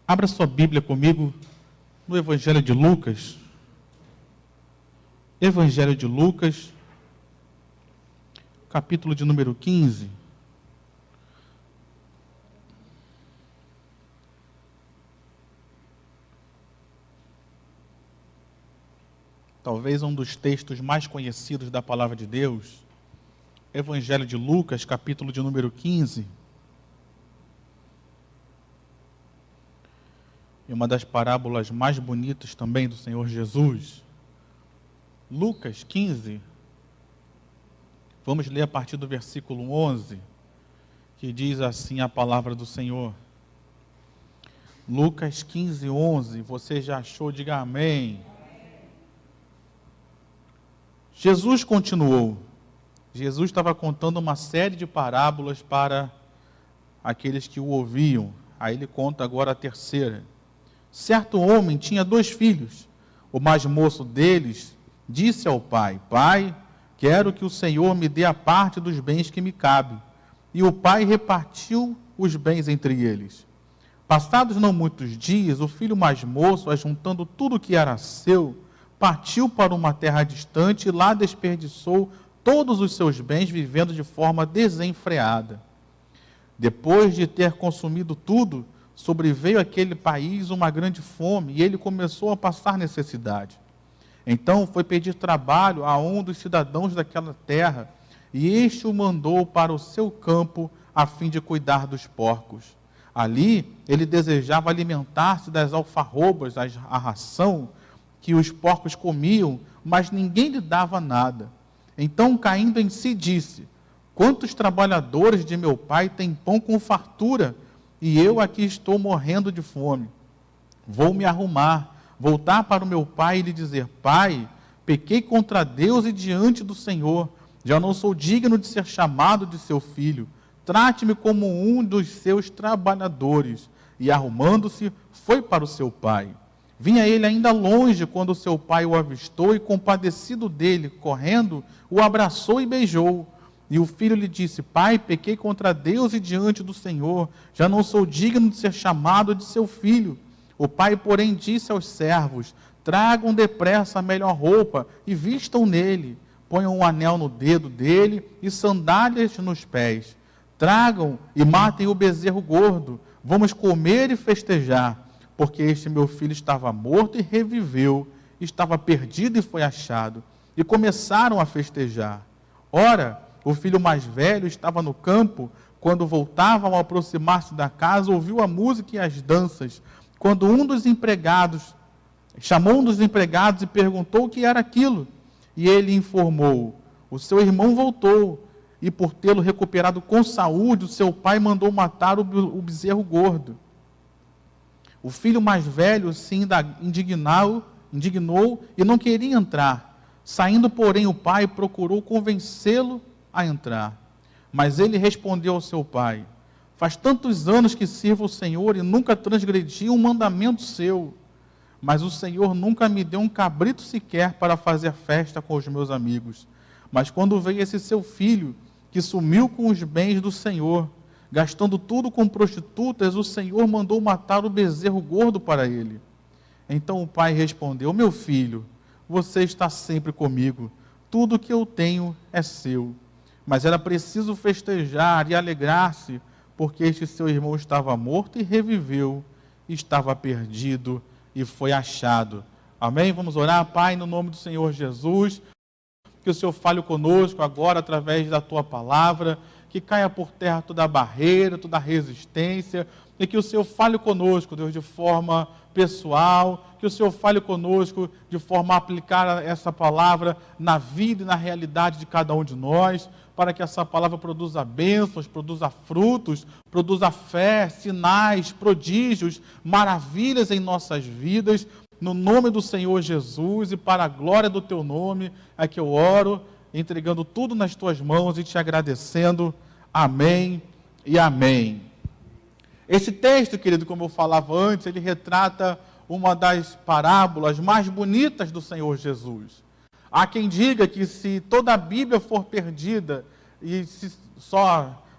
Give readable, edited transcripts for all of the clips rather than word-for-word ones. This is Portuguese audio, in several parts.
Abra sua Bíblia comigo no Evangelho de Lucas. Evangelho de Lucas, capítulo de número 15. Talvez um dos textos mais conhecidos da Palavra de Deus. Evangelho de Lucas, capítulo de número 15. E uma das parábolas mais bonitas também do Senhor Jesus. Lucas 15. Vamos ler a partir do versículo 11, que diz assim a palavra do Senhor. Lucas 15, 11. Você já achou? Diga amém. Jesus continuou. Jesus estava contando uma série de parábolas para aqueles que o ouviam. Aí ele conta agora a terceira. Certo homem tinha 2 filhos. O mais moço deles disse ao pai: Pai, quero que o Senhor me dê a parte dos bens que me cabe. E o pai repartiu os bens entre eles. Passados não muitos dias, o filho mais moço, ajuntando tudo o que era seu, partiu para uma terra distante e lá desperdiçou todos os seus bens, vivendo de forma desenfreada. Depois de ter consumido tudo, sobreveio àquele país uma grande fome e ele começou a passar necessidade. Então foi pedir trabalho a um dos cidadãos daquela terra, e este o mandou para o seu campo a fim de cuidar dos porcos. Ali ele desejava alimentar-se das alfarrobas, a ração que os porcos comiam, mas ninguém lhe dava nada. Então, caindo em si, disse: Quantos trabalhadores de meu pai têm pão com fartura, e eu aqui estou morrendo de fome. Vou me arrumar, voltar para o meu pai e lhe dizer: Pai, pequei contra Deus e diante do Senhor, já não sou digno de ser chamado de seu filho. Trate-me como um dos seus trabalhadores. E arrumando-se, foi para o seu pai. Vinha ele ainda longe quando seu pai o avistou e, compadecido dele, correndo, o abraçou e beijou. E o filho lhe disse: Pai, pequei contra Deus e diante do Senhor, já não sou digno de ser chamado de seu filho. O pai, porém, disse aos servos: Tragam depressa a melhor roupa e vistam nele. Ponham um anel no dedo dele e sandálias nos pés. Tragam e matem o bezerro gordo. Vamos comer e festejar. Porque este meu filho estava morto e reviveu, estava perdido e foi achado. E começaram a festejar. Ora, o filho mais velho estava no campo. Quando voltava, ao aproximar-se da casa, ouviu a música e as danças. Quando chamou um dos empregados e perguntou o que era aquilo. E ele informou: o seu irmão voltou, e por tê-lo recuperado com saúde, o seu pai mandou matar o bezerro gordo. O filho mais velho se indignou e não queria entrar. Saindo, porém, o pai procurou convencê-lo a entrar. Mas ele respondeu ao seu pai: Faz tantos anos que sirvo ao Senhor e nunca transgredi um mandamento seu. Mas o Senhor nunca me deu um cabrito sequer para fazer festa com os meus amigos. Mas quando veio esse seu filho, que sumiu com os bens do Senhor, gastando tudo com prostitutas, o Senhor mandou matar o bezerro gordo para ele. Então o pai respondeu: Meu filho, você está sempre comigo, tudo que eu tenho é seu. Mas era preciso festejar e alegrar-se, porque este seu irmão estava morto e reviveu, estava perdido e foi achado. Amém? Vamos orar. Pai, no nome do Senhor Jesus, que o Senhor fale conosco agora através da Tua palavra, que caia por terra toda a barreira, toda a resistência, e que o Senhor fale conosco, Deus, de forma pessoal, que o Senhor fale conosco de forma a aplicar essa palavra na vida e na realidade de cada um de nós, para que essa palavra produza bênçãos, produza frutos, produza fé, sinais, prodígios, maravilhas em nossas vidas, no nome do Senhor Jesus e para a glória do Teu nome, é que eu oro, entregando tudo nas Tuas mãos e te agradecendo. Amém e amém. Esse texto, querido, como eu falava antes, ele retrata uma das parábolas mais bonitas do Senhor Jesus. Há quem diga que se toda a Bíblia for perdida e se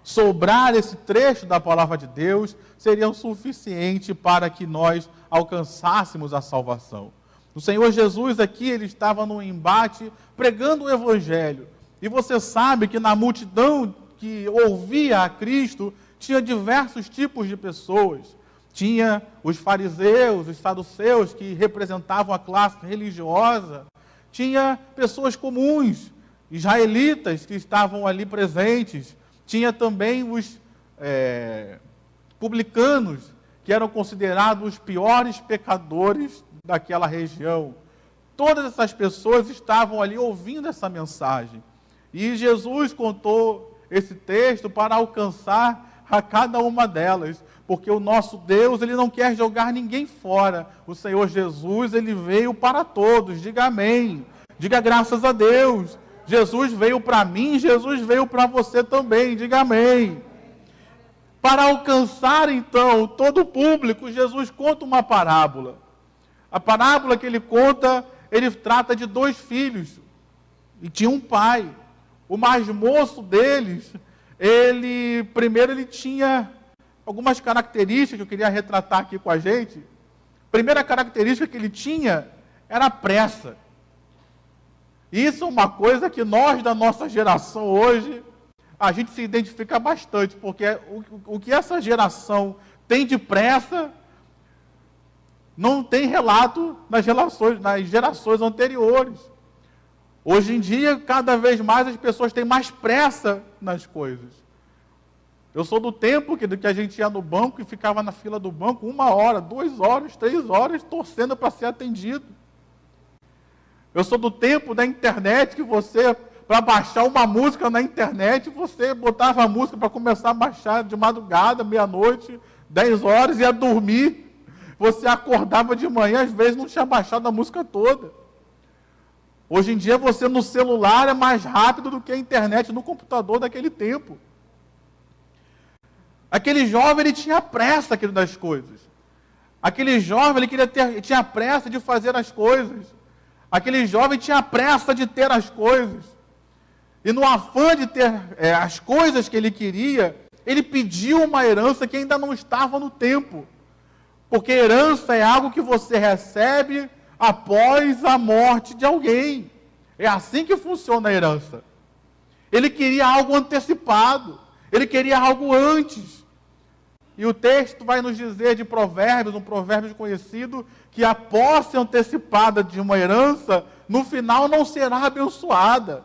sobrar esse trecho da palavra de Deus, seria o suficiente para que nós alcançássemos a salvação. O Senhor Jesus aqui, ele estava num embate pregando o Evangelho. E você sabe que na multidão que ouvia a Cristo, tinha diversos tipos de pessoas. Tinha os fariseus, os saduceus, que representavam a classe religiosa. Tinha pessoas comuns, israelitas, que estavam ali presentes. Tinha também os publicanos, que eram considerados os piores pecadores daquela região. Todas essas pessoas estavam ali ouvindo essa mensagem. E Jesus contou esse texto para alcançar a cada uma delas, porque o nosso Deus, ele não quer jogar ninguém fora. O Senhor Jesus, ele veio para todos. Diga amém. Diga graças a Deus. Jesus veio para mim, Jesus veio para você também. Diga amém. Para alcançar, então, todo o público, Jesus conta uma parábola. A parábola que ele conta, ele trata de 2 filhos. E tinha um pai. O mais moço deles, primeiro ele tinha algumas características que eu queria retratar aqui com a gente. A primeira característica que ele tinha era a pressa. Isso é uma coisa que nós, da nossa geração hoje, a gente se identifica bastante, porque o que essa geração tem de pressa, não tem relato nas gerações anteriores. Hoje em dia, cada vez mais as pessoas têm mais pressa nas coisas. Eu sou do tempo que a gente ia no banco e ficava na fila do banco 1 hora, 2 horas, 3 horas, torcendo para ser atendido. Eu sou do tempo da internet que você, para baixar uma música na internet, você botava a música para começar a baixar de madrugada, meia-noite, 10 horas, e ia dormir. Você acordava de manhã, às vezes não tinha baixado a música toda. Hoje em dia, você no celular é mais rápido do que a internet no computador daquele tempo. Aquele jovem, ele tinha pressa das coisas. Aquele jovem, ele tinha pressa de fazer as coisas. Aquele jovem tinha pressa de ter as coisas. E no afã de ter as coisas que ele queria, ele pediu uma herança que ainda não estava no tempo. Porque herança é algo que você recebe após a morte de alguém. É assim que funciona a herança. Ele queria algo antecipado. Ele queria algo antes. E o texto vai nos dizer de Provérbios, um provérbio conhecido, que a posse antecipada de uma herança, no final não será abençoada.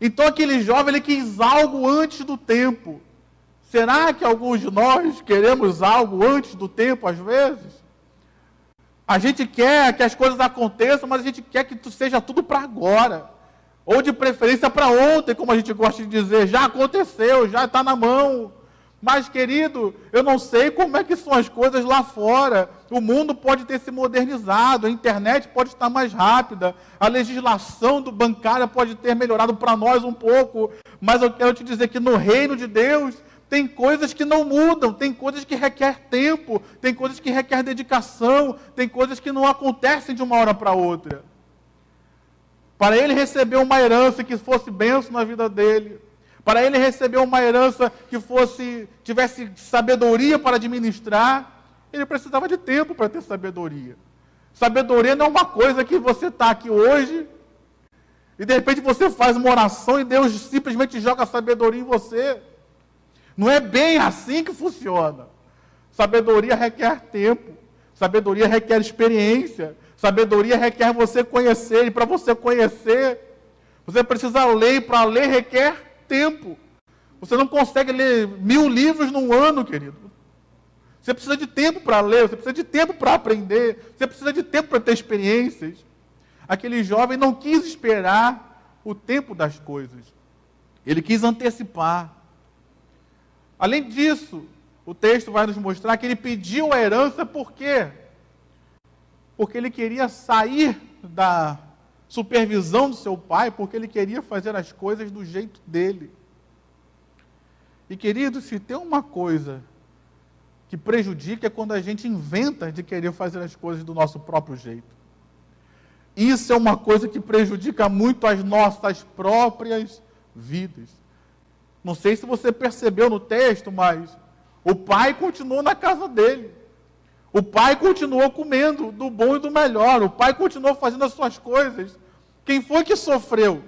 Então aquele jovem, ele quis algo antes do tempo. Será que alguns de nós queremos algo antes do tempo, às vezes? A gente quer que as coisas aconteçam, mas a gente quer que seja tudo para agora. Ou de preferência para ontem, como a gente gosta de dizer. Já aconteceu, já está na mão. Mas, querido, eu não sei como é que são as coisas lá fora. O mundo pode ter se modernizado, a internet pode estar mais rápida, a legislação bancária pode ter melhorado para nós um pouco. Mas eu quero te dizer que no reino de Deus, tem coisas que não mudam, tem coisas que requer tempo, tem coisas que requer dedicação, tem coisas que não acontecem de uma hora para outra. Para ele receber uma herança que fosse bênção na vida dele, para ele receber uma herança que tivesse sabedoria para administrar, ele precisava de tempo para ter sabedoria. Sabedoria não é uma coisa que você está aqui hoje e de repente você faz uma oração e Deus simplesmente joga a sabedoria em você. Não é bem assim que funciona. Sabedoria requer tempo. Sabedoria requer experiência. Sabedoria requer você conhecer. E para você conhecer, você precisa ler. E para ler requer tempo. Você não consegue ler 1000 livros num ano, querido. Você precisa de tempo para ler. Você precisa de tempo para aprender. Você precisa de tempo para ter experiências. Aquele jovem não quis esperar o tempo das coisas. Ele quis antecipar. Além disso, o texto vai nos mostrar que ele pediu a herança por quê? Porque ele queria sair da supervisão do seu pai, porque ele queria fazer as coisas do jeito dele. E, querido, se tem uma coisa que prejudica é quando a gente inventa de querer fazer as coisas do nosso próprio jeito. Isso é uma coisa que prejudica muito as nossas próprias vidas. Não sei se você percebeu no texto, mas o pai continuou na casa dele. O pai continuou comendo do bom e do melhor. O pai continuou fazendo as suas coisas. Quem foi que sofreu?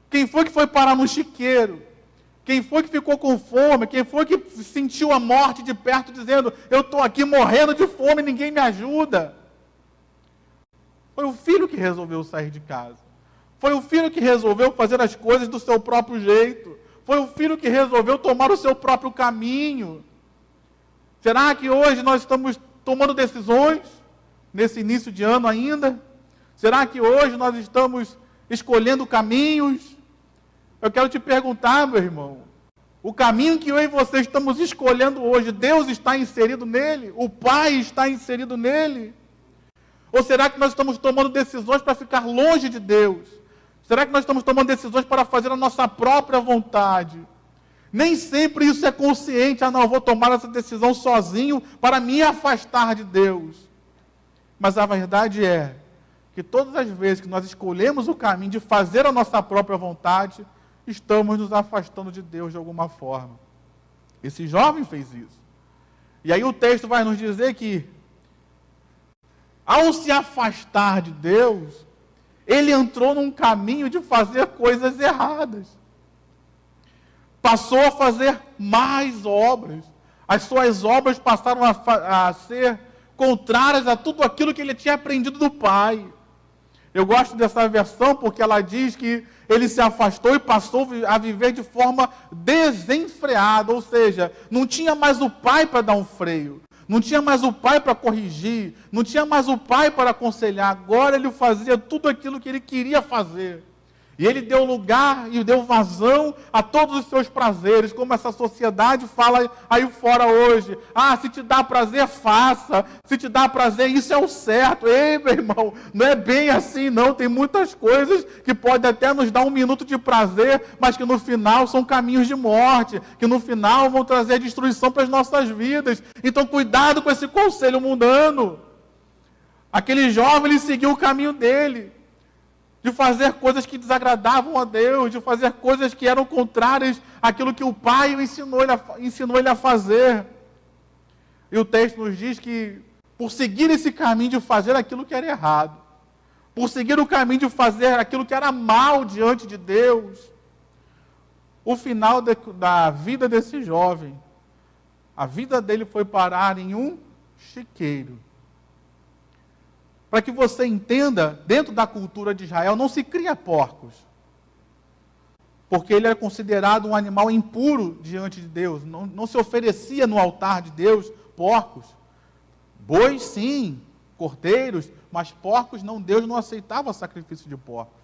Quem foi que foi parar no chiqueiro? Quem foi que ficou com fome? Quem foi que sentiu a morte de perto, dizendo, eu estou aqui morrendo de fome e ninguém me ajuda? Foi o filho que resolveu sair de casa. Foi o filho que resolveu fazer as coisas do seu próprio jeito. Foi o filho que resolveu tomar o seu próprio caminho. Será que hoje nós estamos tomando decisões, nesse início de ano ainda? Será que hoje nós estamos escolhendo caminhos? Eu quero te perguntar, meu irmão, o caminho que eu e você estamos escolhendo hoje, Deus está inserido nele? O Pai está inserido nele? Ou será que nós estamos tomando decisões para ficar longe de Deus? Será que nós estamos tomando decisões para fazer a nossa própria vontade? Nem sempre isso é consciente. Não, eu vou tomar essa decisão sozinho para me afastar de Deus. Mas a verdade é que todas as vezes que nós escolhemos o caminho de fazer a nossa própria vontade, estamos nos afastando de Deus de alguma forma. Esse jovem fez isso. E aí o texto vai nos dizer que, ao se afastar de Deus, ele entrou num caminho de fazer coisas erradas. Passou a fazer mais obras. As suas obras passaram a ser contrárias a tudo aquilo que ele tinha aprendido do Pai. Eu gosto dessa versão porque ela diz que ele se afastou e passou a viver de forma desenfreada, ou seja, não tinha mais o Pai para dar um freio, não tinha mais o Pai para corrigir, não tinha mais o Pai para aconselhar. Agora ele fazia tudo aquilo que ele queria fazer. E ele deu lugar e deu vazão a todos os seus prazeres, como essa sociedade fala aí fora hoje. Ah, se te dá prazer, faça. Se te dá prazer, isso é o certo. Ei, meu irmão, não é bem assim, não. Tem muitas coisas que podem até nos dar um minuto de prazer, mas que no final são caminhos de morte, que no final vão trazer destruição para as nossas vidas. Então, cuidado com esse conselho mundano. Aquele jovem, ele seguiu o caminho dele, de fazer coisas que desagradavam a Deus, de fazer coisas que eram contrárias àquilo que o Pai ensinou ele a fazer. E o texto nos diz que, por seguir esse caminho de fazer aquilo que era errado, por seguir o caminho de fazer aquilo que era mal diante de Deus, o final da vida desse jovem, a vida dele foi parar em um chiqueiro. Para que você entenda, dentro da cultura de Israel não se cria porcos, porque ele era considerado um animal impuro diante de Deus. Não se oferecia no altar de Deus porcos. Bois sim, cordeiros, mas porcos não. Deus não aceitava sacrifício de porcos.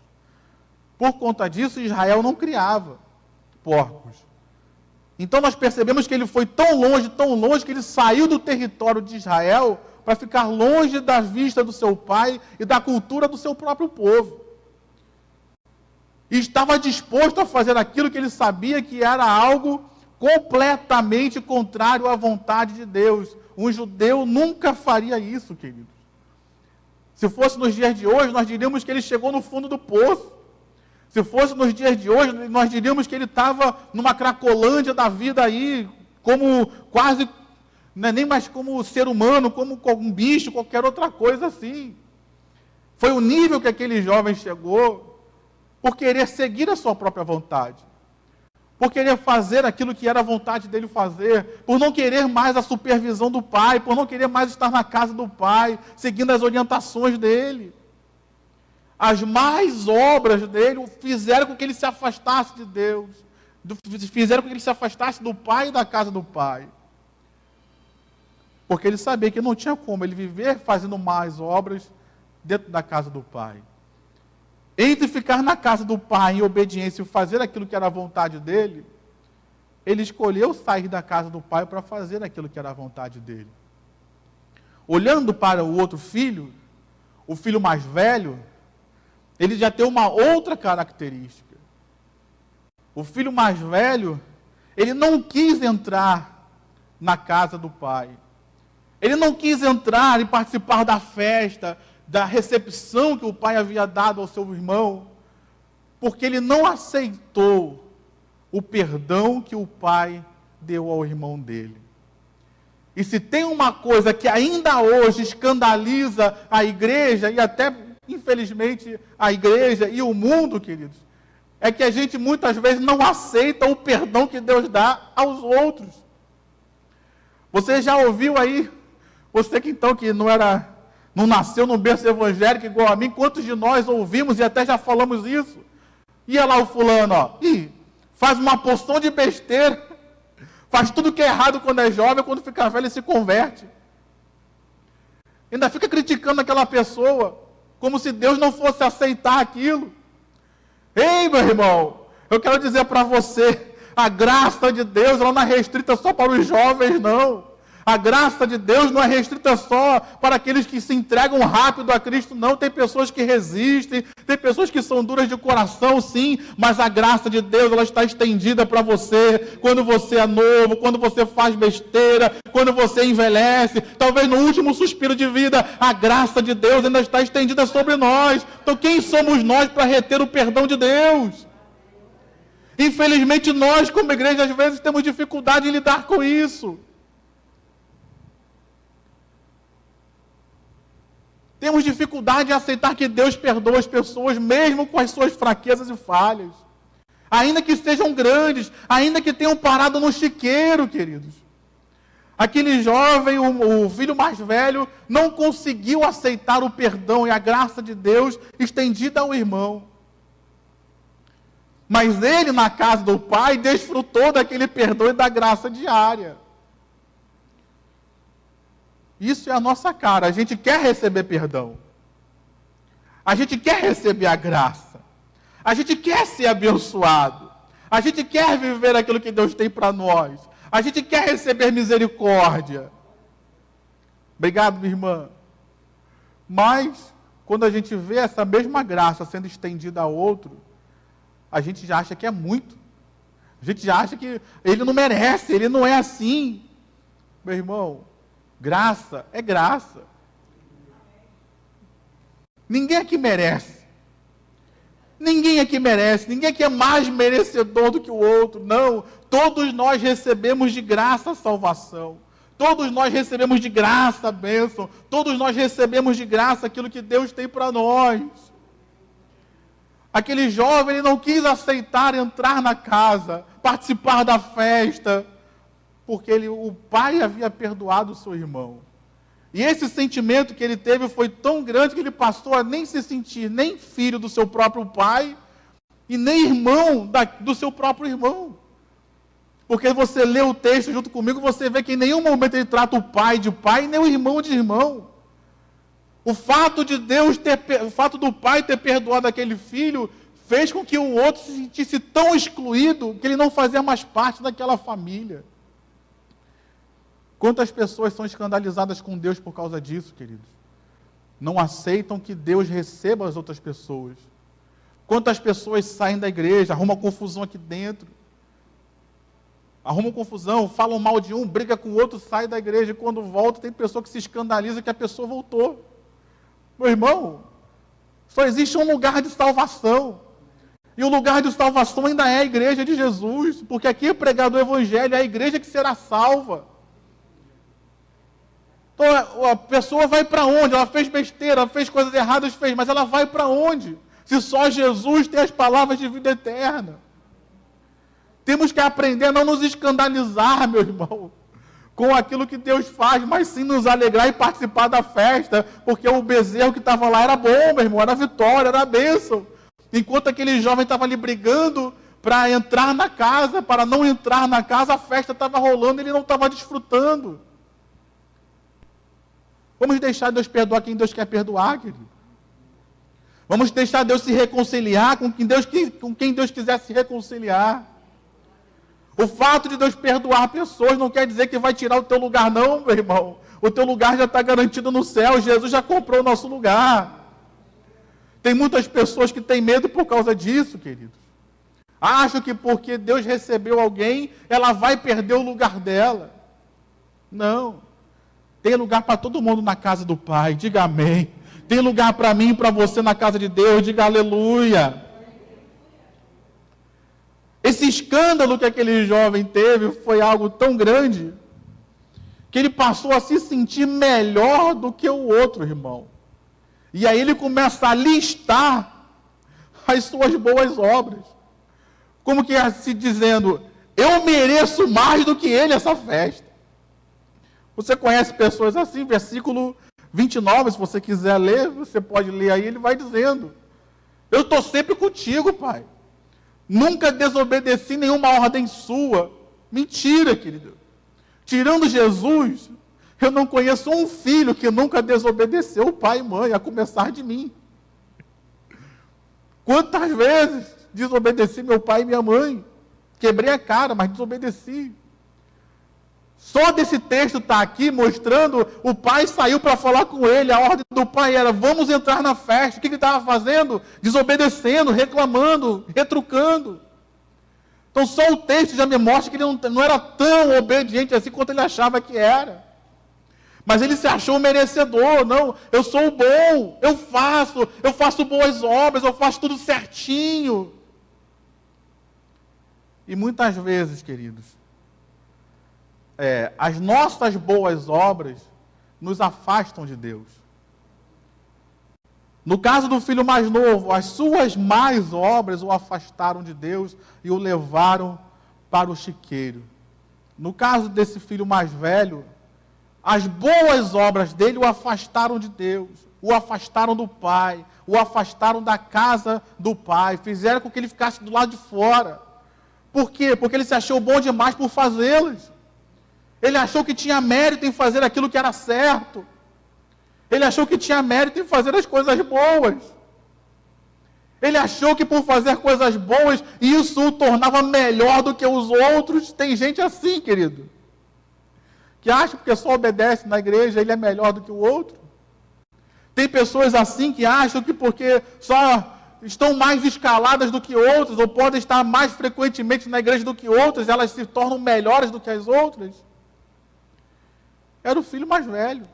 Por conta disso, Israel não criava porcos. Então nós percebemos que ele foi tão longe, que ele saiu do território de Israel para ficar longe da vista do seu pai e da cultura do seu próprio povo. E estava disposto a fazer aquilo que ele sabia que era algo completamente contrário à vontade de Deus. Um judeu nunca faria isso, queridos. Se fosse nos dias de hoje, nós diríamos que ele chegou no fundo do poço. Se fosse nos dias de hoje, nós diríamos que ele estava numa cracolândia da vida aí, como quase, não é nem mais como ser humano, como um bicho, qualquer outra coisa assim. Foi o nível que aquele jovem chegou por querer seguir a sua própria vontade, por querer fazer aquilo que era a vontade dele fazer, por não querer mais a supervisão do pai, por não querer mais estar na casa do pai, seguindo as orientações dele. As más obras dele fizeram com que ele se afastasse de Deus, fizeram com que ele se afastasse do pai e da casa do pai. Porque ele sabia que não tinha como ele viver fazendo mais obras dentro da casa do pai. Entre ficar na casa do pai em obediência e fazer aquilo que era a vontade dele, ele escolheu sair da casa do pai para fazer aquilo que era a vontade dele. Olhando para o outro filho, o filho mais velho, ele já tem uma outra característica. O filho mais velho, ele não quis entrar na casa do pai. Ele não quis entrar e participar da festa, da recepção que o pai havia dado ao seu irmão, porque ele não aceitou o perdão que o pai deu ao irmão dele. E se tem uma coisa que ainda hoje escandaliza a igreja, e até, infelizmente, a igreja e o mundo, queridos, é que a gente muitas vezes não aceita o perdão que Deus dá aos outros. Você já ouviu aí, você que então que não nasceu num berço evangélico igual a mim, quantos de nós ouvimos e até já falamos isso? Ia lá o fulano, ó, faz uma porção de besteira, faz tudo que é errado quando é jovem, quando fica velho ele se converte. Ainda fica criticando aquela pessoa, como se Deus não fosse aceitar aquilo. Ei, meu irmão, eu quero dizer para você, a graça de Deus ela não é restrita só para os jovens, não. A graça de Deus não é restrita só para aqueles que se entregam rápido a Cristo, não. Tem pessoas que resistem, tem pessoas que são duras de coração, sim, mas a graça de Deus ela está estendida para você, quando você é novo, quando você faz besteira, quando você envelhece, talvez no último suspiro de vida, a graça de Deus ainda está estendida sobre nós. Então quem somos nós para reter o perdão de Deus? Infelizmente nós, como igreja, às vezes temos dificuldade em lidar com isso. Temos dificuldade em aceitar que Deus perdoa as pessoas, mesmo com as suas fraquezas e falhas. Ainda que sejam grandes, ainda que tenham parado no chiqueiro, queridos. Aquele jovem, o filho mais velho, não conseguiu aceitar o perdão e a graça de Deus estendida ao irmão. Mas ele, na casa do pai, desfrutou daquele perdão e da graça diária. Isso é a nossa cara. A gente quer receber perdão. A gente quer receber a graça. A gente quer ser abençoado. A gente quer viver aquilo que Deus tem para nós. A gente quer receber misericórdia. Obrigado, minha irmã. Mas, quando a gente vê essa mesma graça sendo estendida a outro, a gente já acha que é muito. A gente já acha que ele não merece, ele não é assim. Meu irmão, graça é graça. Ninguém aqui merece. Ninguém aqui merece. Ninguém aqui é mais merecedor do que o outro. Não. Todos nós recebemos de graça a salvação. Todos nós recebemos de graça a bênção. Todos nós recebemos de graça aquilo que Deus tem para nós. Aquele jovem, ele não quis aceitar entrar na casa, participar da festa, porque o pai havia perdoado o seu irmão. E esse sentimento que ele teve foi tão grande que ele passou a nem se sentir nem filho do seu próprio pai e nem irmão do seu próprio irmão. Porque você lê o texto junto comigo, você vê que em nenhum momento ele trata o pai de pai, nem o irmão de irmão. O fato do pai ter perdoado aquele filho fez com que o outro se sentisse tão excluído que ele não fazia mais parte daquela família. Quantas pessoas são escandalizadas com Deus por causa disso, queridos? Não aceitam que Deus receba as outras pessoas. Quantas pessoas saem da igreja, arrumam confusão aqui dentro. Arrumam confusão, falam mal de um, briga com o outro, sai da igreja e quando volta tem pessoa que se escandaliza que a pessoa voltou. Meu irmão, só existe um lugar de salvação. E o lugar de salvação ainda é a igreja de Jesus, porque aqui é pregado o evangelho, é a igreja que será salva. Então a pessoa vai para onde? Ela fez besteira, ela fez coisas erradas, mas ela vai para onde? Se só Jesus tem as palavras de vida eterna. Temos que aprender a não nos escandalizar, meu irmão, com aquilo que Deus faz, mas sim nos alegrar e participar da festa, porque o bezerro que estava lá era bom, meu irmão, era vitória, era bênção. Enquanto aquele jovem estava ali brigando para entrar na casa, para não entrar na casa, a festa estava rolando e ele não estava desfrutando. Vamos deixar Deus perdoar quem Deus quer perdoar, querido. Vamos deixar Deus se reconciliar com quem Deus quiser se reconciliar. O fato de Deus perdoar pessoas não quer dizer que vai tirar o teu lugar, não, meu irmão. O teu lugar já está garantido no céu. Jesus já comprou o nosso lugar. Tem muitas pessoas que têm medo por causa disso, queridos. Acham que porque Deus recebeu alguém, ela vai perder o lugar dela. Não. Tem lugar para todo mundo na casa do Pai. Diga amém. Tem lugar para mim e para você na casa de Deus. Diga aleluia. Esse escândalo que aquele jovem teve foi algo tão grande que ele passou a se sentir melhor do que o outro, irmão. E aí ele começa a listar as suas boas obras. Como que se dizendo, eu mereço mais do que ele essa festa. Você conhece pessoas assim, versículo 29, se você quiser ler, você pode ler aí, ele vai dizendo, eu estou sempre contigo, pai. Nunca desobedeci nenhuma ordem sua. Mentira, querido. Tirando Jesus, eu não conheço um filho que nunca desobedeceu o pai e mãe, a começar de mim. Quantas vezes desobedeci meu pai e minha mãe? Quebrei a cara, mas desobedeci. Só desse texto está aqui mostrando, o pai saiu para falar com ele, a ordem do pai era, vamos entrar na festa. O que ele estava fazendo? Desobedecendo, reclamando, retrucando. Então só o texto já me mostra que ele não era tão obediente assim quanto ele achava que era. Mas ele se achou merecedor, não, eu sou bom, eu faço boas obras, eu faço tudo certinho. E muitas vezes, queridos, as nossas boas obras nos afastam de Deus. No caso do filho mais novo, as suas más obras o afastaram de Deus e o levaram para o chiqueiro. No caso desse filho mais velho, as boas obras dele o afastaram de Deus, o afastaram do pai, o afastaram da casa do pai, fizeram com que ele ficasse do lado de fora. Por quê? Porque ele se achou bom demais por fazê-las. Ele achou que tinha mérito em fazer aquilo que era certo. Ele achou que tinha mérito em fazer as coisas boas. Ele achou que por fazer coisas boas, isso o tornava melhor do que os outros. Tem gente assim, querido, que acha que porque só obedece na igreja, ele é melhor do que o outro. Tem pessoas assim que acham que porque só estão mais escaladas do que outros, ou podem estar mais frequentemente na igreja do que outras, elas se tornam melhores do que as outras. Era o filho mais velho.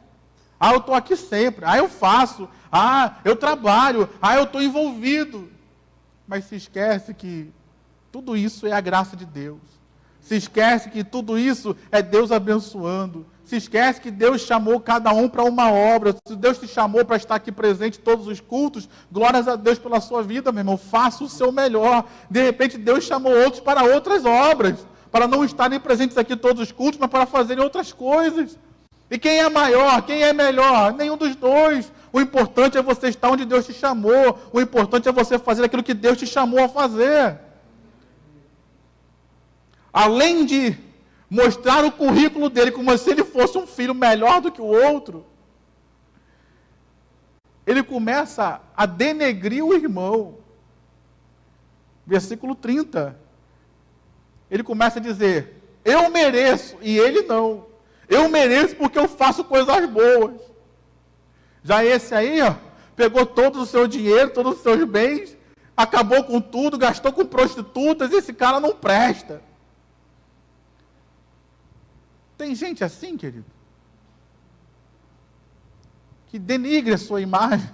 Eu estou aqui sempre. Eu faço. Eu trabalho. Eu estou envolvido. Mas se esquece que tudo isso é a graça de Deus. Se esquece que tudo isso é Deus abençoando. Se esquece que Deus chamou cada um para uma obra. Se Deus te chamou para estar aqui presente em todos os cultos, glórias a Deus pela sua vida, meu irmão. Faça o seu melhor. De repente Deus chamou outros para outras obras. Para não estarem presentes aqui em todos os cultos, mas para fazerem outras coisas. E quem é maior, quem é melhor? Nenhum dos dois. O importante é você estar onde Deus te chamou. O importante é você fazer aquilo que Deus te chamou a fazer. Além de mostrar o currículo dele como se ele fosse um filho melhor do que o outro, ele começa a denegrir o irmão. Versículo 30. Ele começa a dizer, eu mereço, e ele não. Eu mereço porque eu faço coisas boas. Já esse aí, pegou todo o seu dinheiro, todos os seus bens, acabou com tudo, gastou com prostitutas, esse cara não presta. Tem gente assim, querido, que denigre a sua imagem.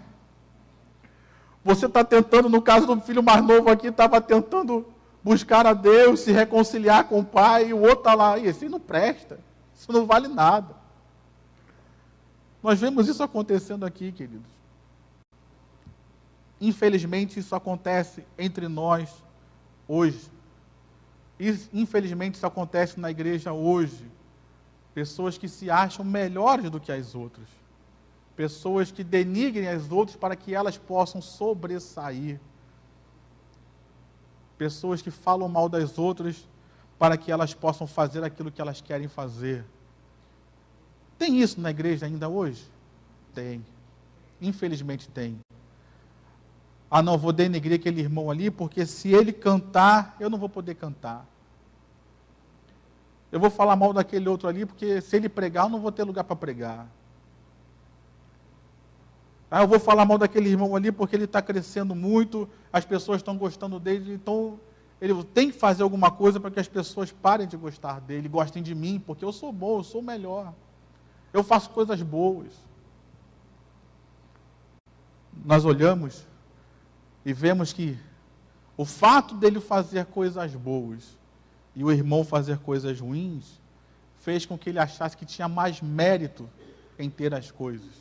Você está tentando, no caso do filho mais novo aqui, estava tentando buscar a Deus, se reconciliar com o pai, e o outro está lá, e esse não presta. Isso não vale nada. Nós vemos isso acontecendo aqui, queridos. Infelizmente, isso acontece entre nós hoje. Infelizmente, isso acontece na igreja hoje. Pessoas que se acham melhores do que as outras. Pessoas que denigrem as outras para que elas possam sobressair. Pessoas que falam mal das outras para que elas possam fazer aquilo que elas querem fazer. Tem isso na igreja ainda hoje? Tem. Infelizmente tem. Não, vou denegrir aquele irmão ali, porque se ele cantar, eu não vou poder cantar. Eu vou falar mal daquele outro ali, porque se ele pregar, eu não vou ter lugar para pregar. Eu vou falar mal daquele irmão ali, porque ele está crescendo muito, as pessoas estão gostando dele, então ele tem que fazer alguma coisa para que as pessoas parem de gostar dele, gostem de mim, porque eu sou bom, eu sou melhor. Eu faço coisas boas. Nós olhamos e vemos que O fato dele fazer coisas boas e o irmão fazer coisas ruins fez com que ele achasse que tinha mais mérito em ter as coisas.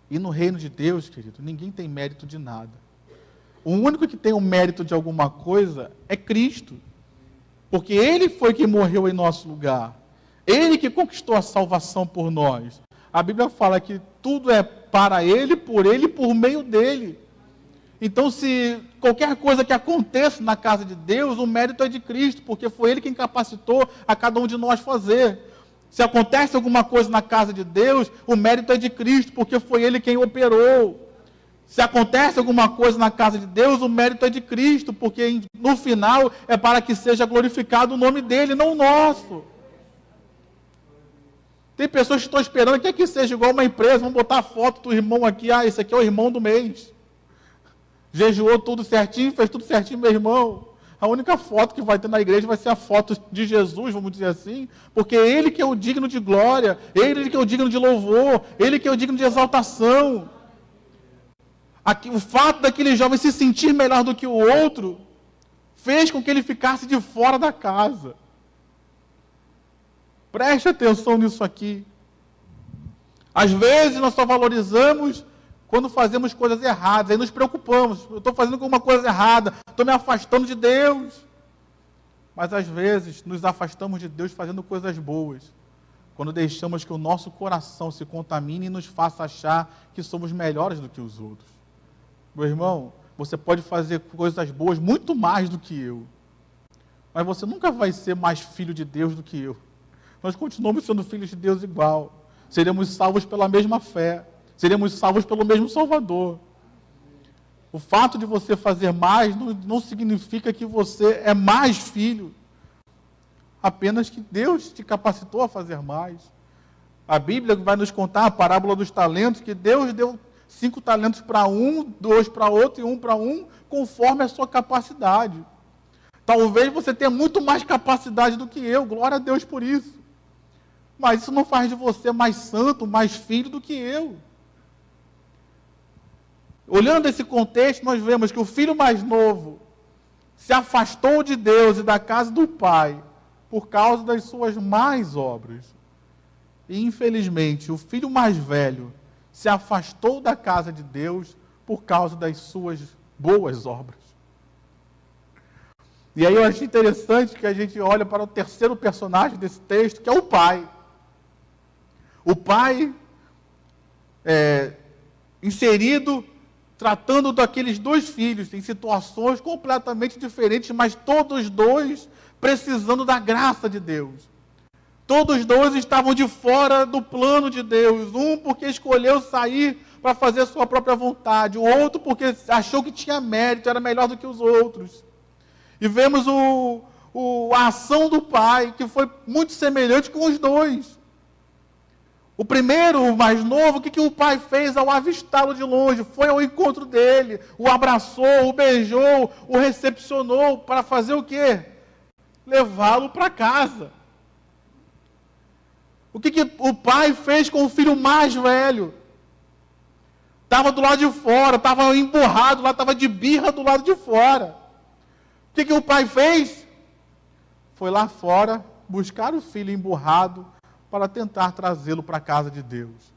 E no reino de Deus, querido, ninguém tem mérito de nada. O único que tem o mérito de alguma coisa é Cristo. Porque Ele foi que morreu em nosso lugar. Ele que conquistou a salvação por nós. A Bíblia fala que tudo é para Ele, por meio dEle. Então, se qualquer coisa que aconteça na casa de Deus, o mérito é de Cristo, porque foi Ele quem capacitou a cada um de nós fazer. Se acontece alguma coisa na casa de Deus, o mérito é de Cristo, porque foi Ele quem operou. Se acontece alguma coisa na casa de Deus, o mérito é de Cristo, porque no final é para que seja glorificado o nome dEle, não o nosso. Tem pessoas que estão esperando que aqui seja igual uma empresa, vamos botar a foto do irmão aqui, esse aqui é o irmão do mês. Jejuou tudo certinho, fez tudo certinho, meu irmão. A única foto que vai ter na igreja vai ser a foto de Jesus, vamos dizer assim, porque Ele que é o digno de glória, Ele que é o digno de louvor, Ele que é o digno de exaltação. O fato daquele jovem se sentir melhor do que o outro, fez com que ele ficasse de fora da casa. Preste atenção nisso aqui. Às vezes nós só valorizamos quando fazemos coisas erradas, aí nos preocupamos. Eu estou fazendo alguma coisa errada, estou me afastando de Deus. Mas às vezes nos afastamos de Deus fazendo coisas boas, quando deixamos que o nosso coração se contamine e nos faça achar que somos melhores do que os outros. Meu irmão, você pode fazer coisas boas muito mais do que eu, mas você nunca vai ser mais filho de Deus do que eu. Nós continuamos sendo filhos de Deus igual. Seremos salvos pela mesma fé. Seremos salvos pelo mesmo Salvador. O fato de você fazer mais não significa que você é mais filho. Apenas que Deus te capacitou a fazer mais. A Bíblia vai nos contar a parábola dos talentos, que Deus deu 5 talentos para um, 2 para outro e 1 para um, conforme a sua capacidade. Talvez você tenha muito mais capacidade do que eu, glória a Deus por isso. Mas isso não faz de você mais santo, mais filho do que eu. Olhando esse contexto, nós vemos que o filho mais novo se afastou de Deus e da casa do pai por causa das suas más obras. E, infelizmente, o filho mais velho se afastou da casa de Deus por causa das suas boas obras. E aí eu acho interessante que a gente olha para o terceiro personagem desse texto, que é o pai. O pai inserido, tratando daqueles 2 filhos em situações completamente diferentes, mas todos 2 precisando da graça de Deus. Todos 2 estavam de fora do plano de Deus. Um porque escolheu sair para fazer a sua própria vontade. O outro porque achou que tinha mérito, era melhor do que os outros. E vemos a ação do pai, que foi muito semelhante com os 2. O primeiro, o mais novo, o que o pai fez ao avistá-lo de longe? Foi ao encontro dele, o abraçou, o beijou, o recepcionou para fazer o quê? Levá-lo para casa. O que o pai fez com o filho mais velho? Estava do lado de fora, estava emburrado lá, estava de birra do lado de fora. O que o pai fez? Foi lá fora buscar o filho emburrado para tentar trazê-lo para a casa de Deus.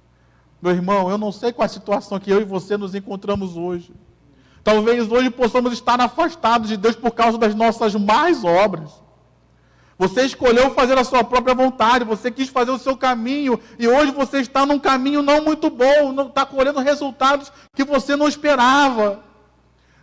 Meu irmão, eu não sei qual a situação que eu e você nos encontramos hoje. Talvez hoje possamos estar afastados de Deus por causa das nossas más obras. Você escolheu fazer a sua própria vontade, você quis fazer o seu caminho, e hoje você está num caminho não muito bom, não está colhendo resultados que você não esperava.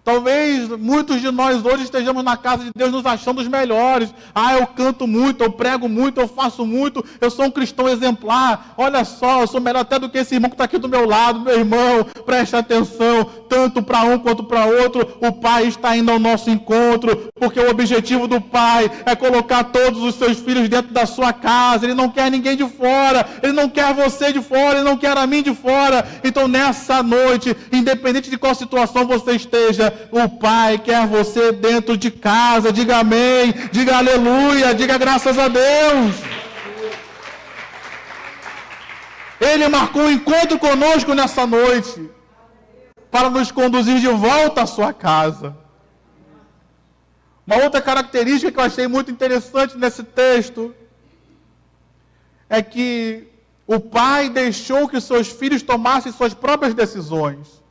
Talvez muitos de nós hoje estejamos na casa de Deus nos achando os melhores. Eu canto muito, eu prego muito, eu faço muito, eu sou um cristão exemplar. Olha só, eu sou melhor até do que esse irmão que está aqui do meu lado. Meu irmão, preste atenção, tanto para um quanto para outro, o Pai está indo ao nosso encontro, porque o objetivo do Pai é colocar todos os seus filhos dentro da sua casa. Ele não quer ninguém de fora, Ele não quer você de fora, Ele não quer a mim de fora. Então nessa noite, independente de qual situação você esteja, o Pai quer você dentro de casa. Diga amém, diga aleluia, diga graças a Deus. Ele marcou um encontro conosco nessa noite para nos conduzir de volta à sua casa. Uma outra característica que eu achei muito interessante nesse texto é que o pai deixou que seus filhos tomassem suas próprias decisões.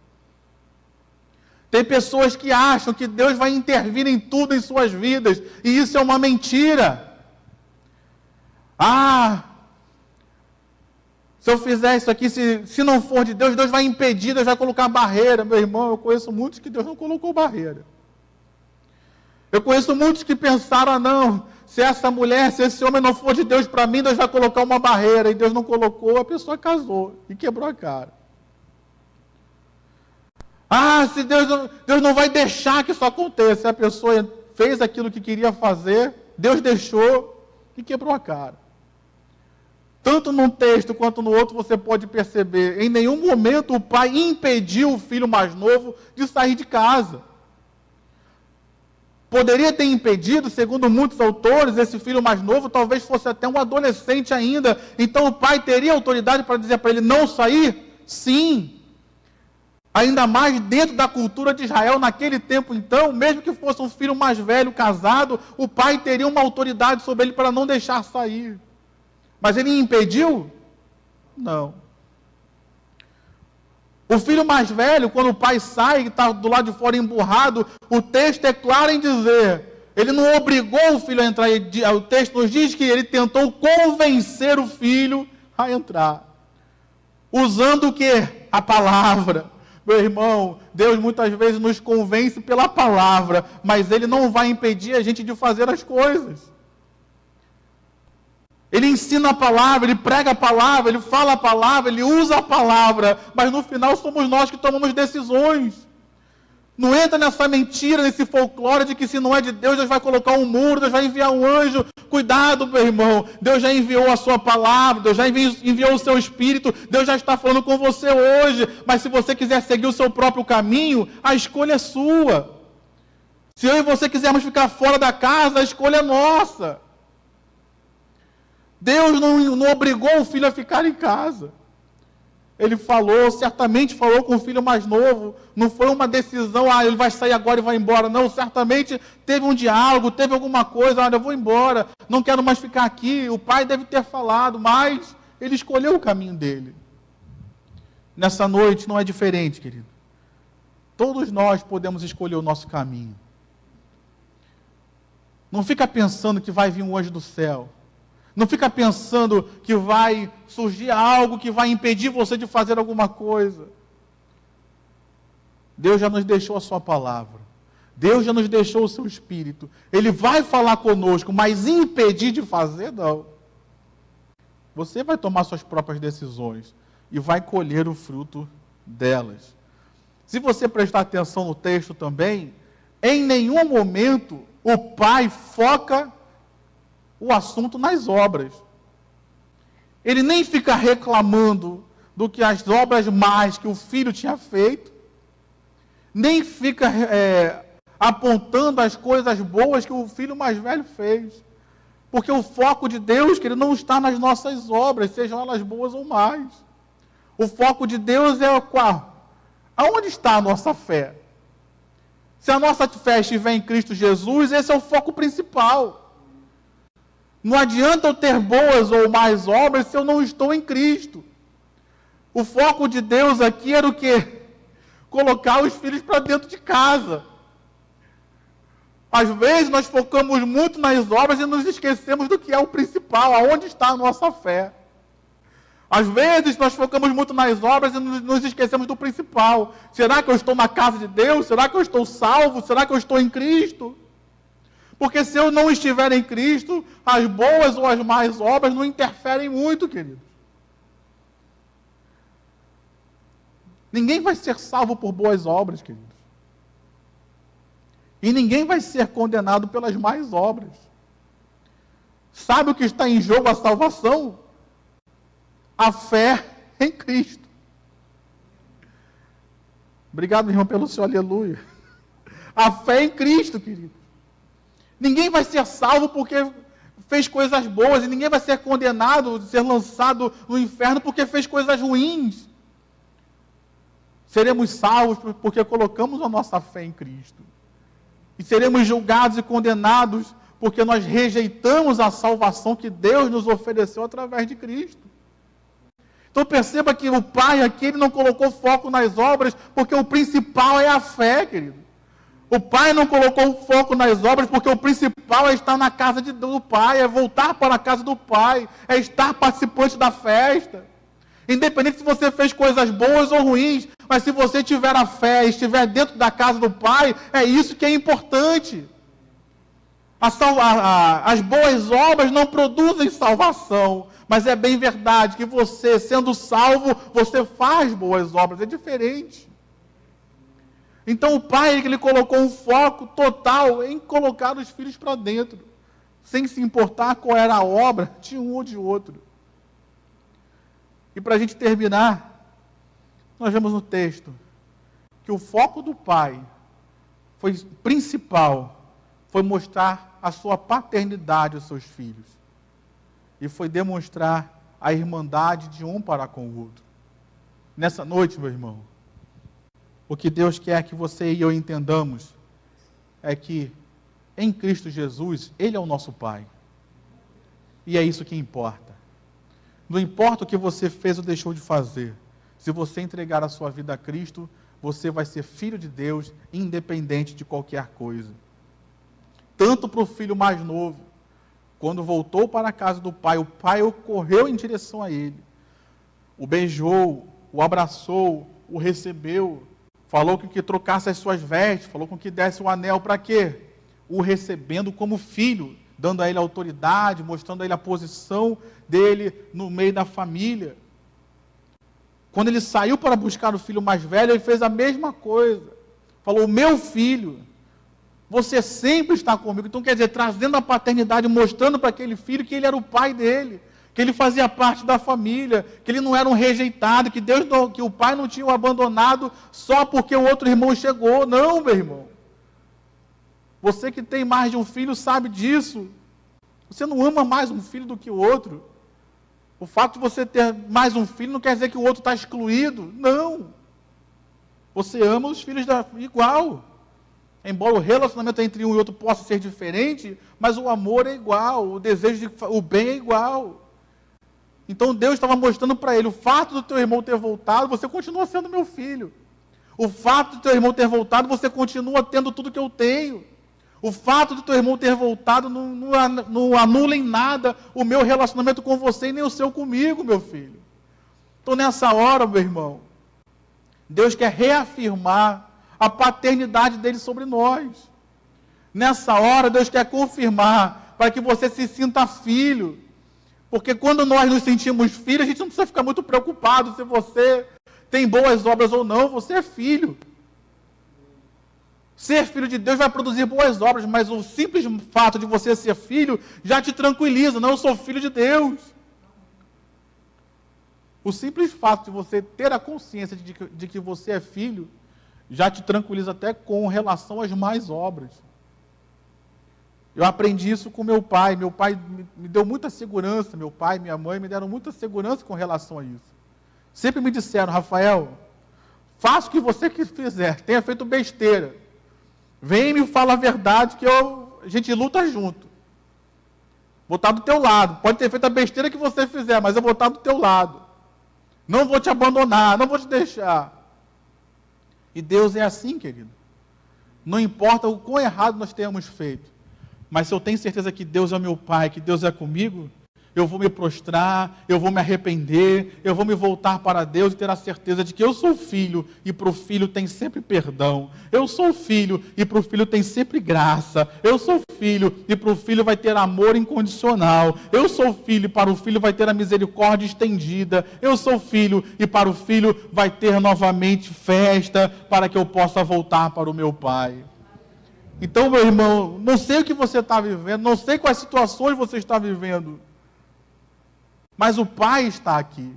Tem pessoas que acham que Deus vai intervir em tudo em suas vidas, e isso é uma mentira. Se eu fizer isso aqui, se não for de Deus, Deus vai impedir, Deus vai colocar barreira. Meu irmão, eu conheço muitos que Deus não colocou barreira. Eu conheço muitos que pensaram, não, se essa mulher, se esse homem não for de Deus para mim, Deus vai colocar uma barreira. E Deus não colocou, a pessoa casou e quebrou a cara. Se Deus não vai deixar que isso aconteça. A pessoa fez aquilo que queria fazer, Deus deixou e quebrou a cara. Tanto num texto quanto no outro você pode perceber, em nenhum momento o pai impediu o filho mais novo de sair de casa. Poderia ter impedido, segundo muitos autores, esse filho mais novo talvez fosse até um adolescente ainda. Então o pai teria autoridade para dizer para ele não sair? Sim. Ainda mais dentro da cultura de Israel, naquele tempo então, mesmo que fosse um filho mais velho, casado, o pai teria uma autoridade sobre ele para não deixar sair. Mas ele impediu? Não. O filho mais velho, quando o pai sai e está do lado de fora emburrado, o texto é claro em dizer, ele não obrigou o filho a entrar, o texto nos diz que ele tentou convencer o filho a entrar. Usando o quê? A palavra. Meu irmão, Deus muitas vezes nos convence pela palavra, mas Ele não vai impedir a gente de fazer as coisas. Ele ensina a palavra, Ele prega a palavra, Ele fala a palavra, Ele usa a palavra, mas no final somos nós que tomamos decisões. Não entra nessa mentira, nesse folclore de que se não é de Deus, Deus vai colocar um muro, Deus vai enviar um anjo. Cuidado, meu irmão. Deus já enviou a sua palavra, Deus já enviou o seu Espírito, Deus já está falando com você hoje. Mas se você quiser seguir o seu próprio caminho, a escolha é sua. Se eu e você quisermos ficar fora da casa, a escolha é nossa. Deus não obrigou o filho a ficar em casa. Ele certamente falou com o filho mais novo, não foi uma decisão, ele vai sair agora e vai embora, não, certamente teve um diálogo, teve alguma coisa, eu vou embora, não quero mais ficar aqui, o pai deve ter falado, mas ele escolheu o caminho dele. Nessa noite não é diferente, querido. Todos nós podemos escolher o nosso caminho. Não fica pensando que vai vir um anjo do céu. Não fica pensando que vai surgir algo que vai impedir você de fazer alguma coisa. Deus já nos deixou a sua palavra. Deus já nos deixou o seu Espírito. Ele vai falar conosco, mas impedir de fazer, não. Você vai tomar suas próprias decisões e vai colher o fruto delas. Se você prestar atenção no texto também, em nenhum momento o pai foca o assunto nas obras. Ele nem fica reclamando do que as obras más que o filho tinha feito, nem fica apontando as coisas boas que o filho mais velho fez. Porque o foco de Deus, que ele não está nas nossas obras, sejam elas boas ou más. O foco de Deus é qual? Aonde está a nossa fé? Se a nossa fé estiver em Cristo Jesus, esse é o foco principal. Não adianta eu ter boas ou mais obras se eu não estou em Cristo. O foco de Deus aqui era o quê? Colocar os filhos para dentro de casa. Às vezes nós focamos muito nas obras e nos esquecemos do que é o principal, aonde está a nossa fé. Às vezes nós focamos muito nas obras e nos esquecemos do principal. Será que eu estou na casa de Deus? Será que eu estou salvo? Será que eu estou em Cristo? Porque se eu não estiver em Cristo, as boas ou as más obras não interferem muito, queridos. Ninguém vai ser salvo por boas obras, queridos. E ninguém vai ser condenado pelas más obras. Sabe o que está em jogo a salvação? A fé em Cristo. Obrigado, meu irmão, pelo seu aleluia. A fé em Cristo, querido. Ninguém vai ser salvo porque fez coisas boas, e ninguém vai ser condenado, ser lançado no inferno porque fez coisas ruins. Seremos salvos porque colocamos a nossa fé em Cristo. E seremos julgados e condenados porque nós rejeitamos a salvação que Deus nos ofereceu através de Cristo. Então perceba que o Pai aqui ele não colocou foco nas obras, porque o principal é a fé, querido. O Pai não colocou foco nas obras, porque o principal é estar na casa do Pai, é voltar para a casa do Pai, é estar participante da festa. Independente se você fez coisas boas ou ruins, mas se você tiver a fé e estiver dentro da casa do Pai, é isso que é importante. As boas obras não produzem salvação, mas é bem verdade que você, sendo salvo, você faz boas obras, é diferente. Então o pai, ele colocou um foco total em colocar os filhos para dentro, sem se importar qual era a obra de um ou de outro. E para a gente terminar, nós vemos no texto que o foco do pai foi mostrar a sua paternidade aos seus filhos. E foi demonstrar a irmandade de um para com o outro. Nessa noite, meu irmão, o que Deus quer que você e eu entendamos é que em Cristo Jesus, Ele é o nosso Pai. E é isso que importa. Não importa o que você fez ou deixou de fazer. Se você entregar a sua vida a Cristo, você vai ser filho de Deus, independente de qualquer coisa. Tanto para o filho mais novo, quando voltou para a casa do pai, o pai correu em direção a ele, o beijou, o abraçou, o recebeu, falou que trocasse as suas vestes, falou com que desse o anel para quê? O recebendo como filho, dando a ele autoridade, mostrando a ele a posição dele no meio da família. Quando ele saiu para buscar o filho mais velho, ele fez a mesma coisa. Falou, meu filho, você sempre está comigo. Então, quer dizer, trazendo a paternidade, mostrando para aquele filho que ele era o pai dele, que ele fazia parte da família, que ele não era um rejeitado, que o pai não tinha o abandonado só porque o outro irmão chegou. Não, meu irmão. Você que tem mais de um filho sabe disso. Você não ama mais um filho do que o outro. O fato de você ter mais um filho não quer dizer que o outro está excluído. Não. Você ama os filhos igual. Embora o relacionamento entre um e outro possa ser diferente, mas o amor é igual, o desejo o bem é igual. Então Deus estava mostrando para ele, o fato do teu irmão ter voltado, você continua sendo meu filho. O fato do teu irmão ter voltado, você continua tendo tudo que eu tenho. O fato do teu irmão ter voltado não anula em nada o meu relacionamento com você e nem o seu comigo, meu filho. Então nessa hora, meu irmão, Deus quer reafirmar a paternidade dele sobre nós. Nessa hora, Deus quer confirmar para que você se sinta filho. Porque quando nós nos sentimos filhos, a gente não precisa ficar muito preocupado se você tem boas obras ou não, você é filho. Ser filho de Deus vai produzir boas obras, mas o simples fato de você ser filho já te tranquiliza. Não, eu sou filho de Deus. O simples fato de você ter a consciência de que você é filho já te tranquiliza até com relação às más obras. Eu aprendi isso com meu pai. Meu pai me deu muita segurança, meu pai e minha mãe me deram muita segurança com relação a isso. Sempre me disseram, Rafael, faça o que você fizer, tenha feito besteira. Vem e me fala a verdade que a gente luta junto. Vou estar do teu lado. Pode ter feito a besteira que você fizer, mas eu vou estar do teu lado. Não vou te abandonar, não vou te deixar. E Deus é assim, querido. Não importa o quão errado nós tenhamos feito, mas se eu tenho certeza que Deus é meu Pai, que Deus é comigo, eu vou me prostrar, eu vou me arrepender, eu vou me voltar para Deus e ter a certeza de que eu sou filho e para o filho tem sempre perdão. Eu sou filho e para o filho tem sempre graça. Eu sou filho e para o filho vai ter amor incondicional. Eu sou filho e para o filho vai ter a misericórdia estendida. Eu sou filho e para o filho vai ter novamente festa para que eu possa voltar para o meu Pai. Então, meu irmão, não sei o que você está vivendo, não sei quais situações você está vivendo, mas o Pai está aqui.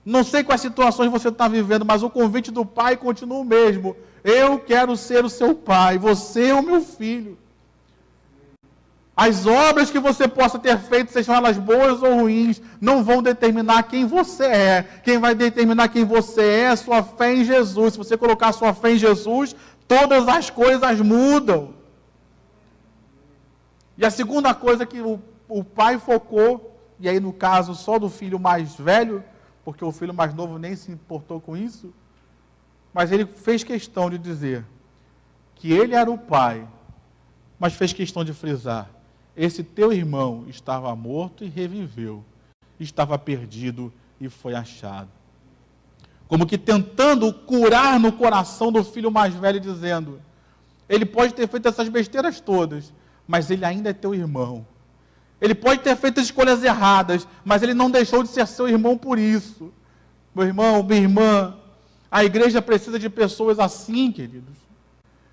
Não sei quais situações você está vivendo, mas o convite do Pai continua o mesmo. Eu quero ser o seu Pai, você é o meu filho. As obras que você possa ter feito, sejam elas boas ou ruins, não vão determinar quem você é. Quem vai determinar quem você é a sua fé em Jesus. Se você colocar a sua fé em Jesus, todas as coisas mudam. E a segunda coisa que o pai focou, e aí no caso só do filho mais velho, porque o filho mais novo nem se importou com isso, mas ele fez questão de dizer que ele era o pai, mas fez questão de frisar: esse teu irmão estava morto e reviveu, estava perdido e foi achado. Como que tentando curar no coração do filho mais velho, dizendo: ele pode ter feito essas besteiras todas, mas ele ainda é teu irmão. Ele pode ter feito escolhas erradas, mas ele não deixou de ser seu irmão por isso. Meu irmão, minha irmã, a igreja precisa de pessoas assim, queridos.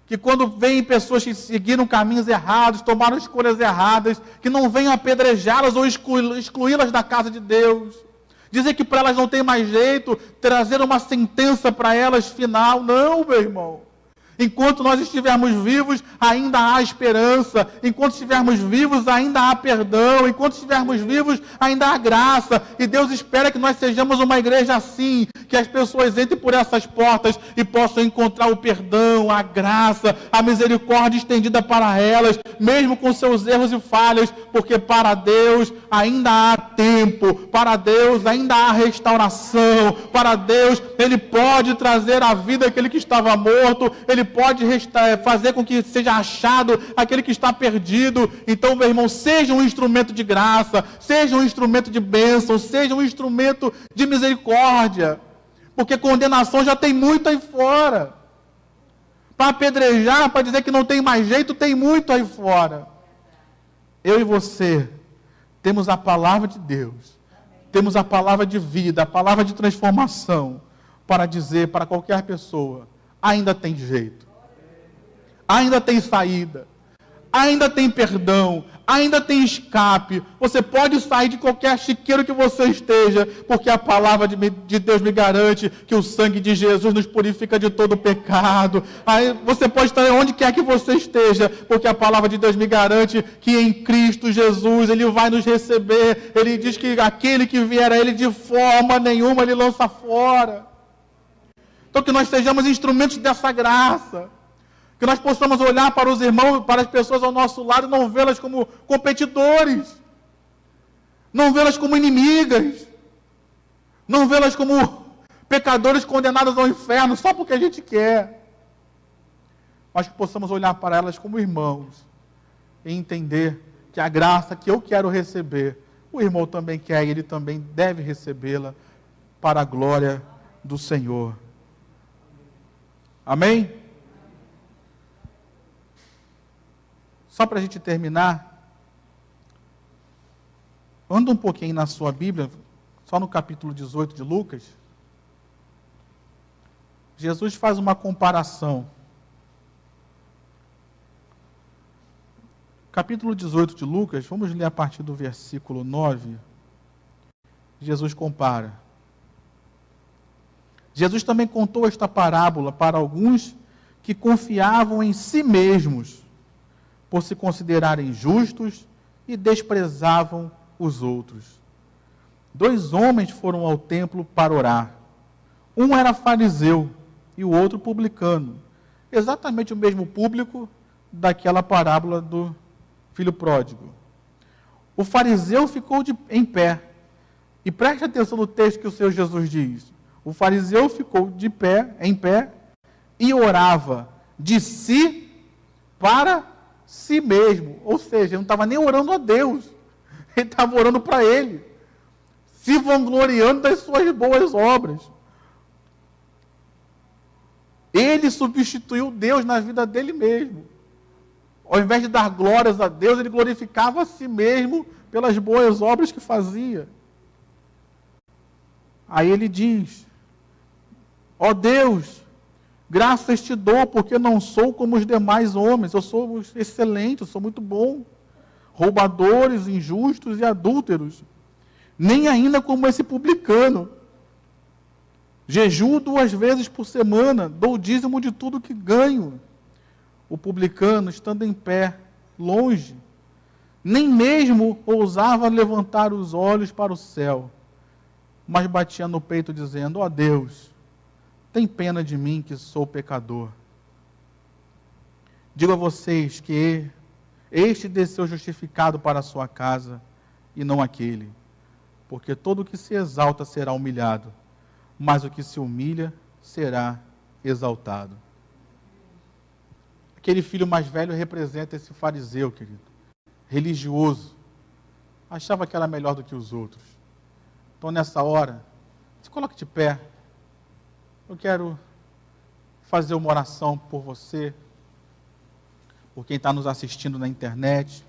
Que quando vêm pessoas que seguiram caminhos errados, tomaram escolhas erradas, que não venham apedrejá-las ou excluí-las da casa de Deus. Dizer que para elas não tem mais jeito, trazer uma sentença para elas final. Não, meu irmão. Enquanto nós estivermos vivos, ainda há esperança. Enquanto estivermos vivos, ainda há perdão. Enquanto estivermos vivos, ainda há graça. E Deus espera que nós sejamos uma igreja assim, que as pessoas entrem por essas portas e possam encontrar o perdão, a graça, a misericórdia estendida para elas, mesmo com seus erros e falhas, porque para Deus ainda há tempo, para Deus ainda há restauração, para Deus Ele pode trazer à vida aquele que estava morto, Ele pode fazer com que seja achado aquele que está perdido. Então, meu irmão, seja um instrumento de graça, seja um instrumento de bênção, seja um instrumento de misericórdia, porque condenação já tem muito aí fora. Para apedrejar, para dizer que não tem mais jeito, tem muito aí fora. Eu e você temos a palavra de Deus, temos a palavra de vida, a palavra de transformação, para dizer para qualquer pessoa: ainda tem jeito, ainda tem saída, ainda tem perdão, ainda tem escape. Você pode sair de qualquer chiqueiro que você esteja, porque a palavra de Deus me garante que o sangue de Jesus nos purifica de todo pecado. Aí você pode estar onde quer que você esteja, porque a palavra de Deus me garante que em Cristo Jesus Ele vai nos receber. Ele diz que aquele que vier a Ele de forma nenhuma Ele lança fora. Então que nós sejamos instrumentos dessa graça. Que nós possamos olhar para os irmãos, para as pessoas ao nosso lado e não vê-las como competidores. Não vê-las como inimigas. Não vê-las como pecadores condenados ao inferno só porque a gente quer. Mas que possamos olhar para elas como irmãos e entender que a graça que eu quero receber, o irmão também quer e ele também deve recebê-la para a glória do Senhor. Amém? Só para a gente terminar, anda um pouquinho na sua Bíblia, só no capítulo 18 de Lucas. Jesus faz uma comparação. Capítulo 18 de Lucas, vamos ler a partir do versículo 9. Jesus compara. Jesus também contou esta parábola para alguns que confiavam em si mesmos, por se considerarem justos e desprezavam os outros. 2 homens foram ao templo para orar. Um era fariseu e o outro publicano. Exatamente o mesmo público daquela parábola do filho pródigo. O fariseu ficou em pé. E preste atenção no texto que o Senhor Jesus diz. O fariseu ficou em pé, e orava de si para si mesmo, ou seja, ele não estava nem orando a Deus, ele estava orando para ele, se vangloriando das suas boas obras. Ele substituiu Deus na vida dele mesmo. Ao invés de dar glórias a Deus, ele glorificava a si mesmo pelas boas obras que fazia. Aí ele diz: ó Deus, graças te dou, porque não sou como os demais homens. Eu sou excelente, eu sou muito bom. Roubadores, injustos e adúlteros. Nem ainda como esse publicano. Jejuo 2 vezes por semana, dou dízimo de tudo que ganho. O publicano, estando em pé, longe, nem mesmo ousava levantar os olhos para o céu, mas batia no peito dizendo: ó Deus, tem pena de mim que sou pecador. Digo a vocês que este desceu justificado para a sua casa, e não aquele. Porque todo o que se exalta será humilhado, mas o que se humilha será exaltado. Aquele filho mais velho representa esse fariseu, querido, religioso. Achava que era melhor do que os outros. Então, nessa hora, se coloque de pé. Eu quero fazer uma oração por você, por quem está nos assistindo na internet.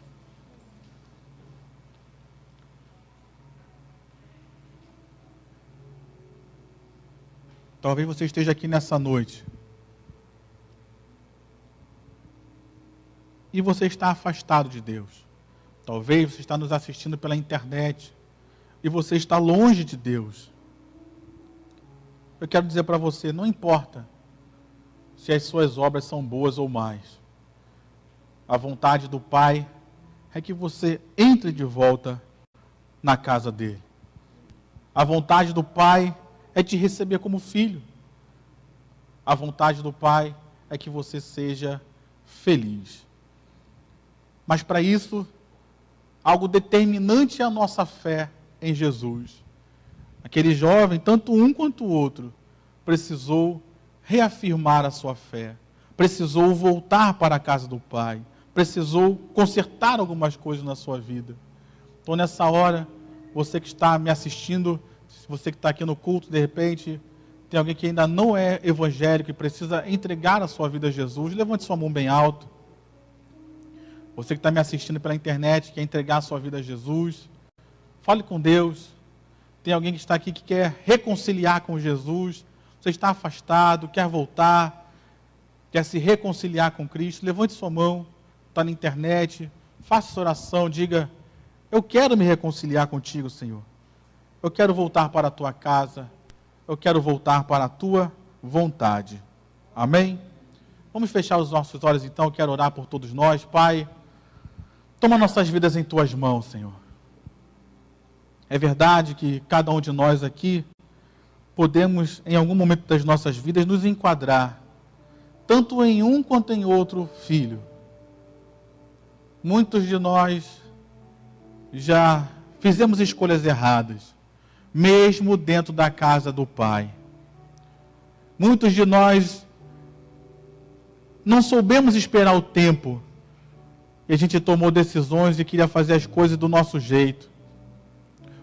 Talvez você esteja aqui nessa noite e você está afastado de Deus. Talvez você está nos assistindo pela internet e você está longe de Deus. Eu quero dizer para você, não importa se as suas obras são boas ou más. A vontade do Pai é que você entre de volta na casa dele. A vontade do Pai é te receber como filho. A vontade do Pai é que você seja feliz. Mas para isso, algo determinante é a nossa fé em Jesus. Aquele jovem, tanto um quanto o outro, precisou reafirmar a sua fé. Precisou voltar para a casa do Pai. Precisou consertar algumas coisas na sua vida. Então, nessa hora, você que está me assistindo, você que está aqui no culto, de repente, tem alguém que ainda não é evangélico e precisa entregar a sua vida a Jesus, levante sua mão bem alto. Você que está me assistindo pela internet, quer entregar a sua vida a Jesus, fale com Deus. Tem alguém que está aqui que quer reconciliar com Jesus, você está afastado, quer voltar, quer se reconciliar com Cristo, levante sua mão, está na internet, faça essa oração, diga: eu quero me reconciliar contigo, Senhor. Eu quero voltar para a tua casa. Eu quero voltar para a tua vontade. Amém? Vamos fechar os nossos olhos então. Eu quero orar por todos nós. Pai, toma nossas vidas em tuas mãos, Senhor. É verdade que cada um de nós aqui podemos, em algum momento das nossas vidas, nos enquadrar, tanto em um quanto em outro filho. Muitos de nós já fizemos escolhas erradas, mesmo dentro da casa do Pai. Muitos de nós não soubemos esperar o tempo, e a gente tomou decisões e queria fazer as coisas do nosso jeito.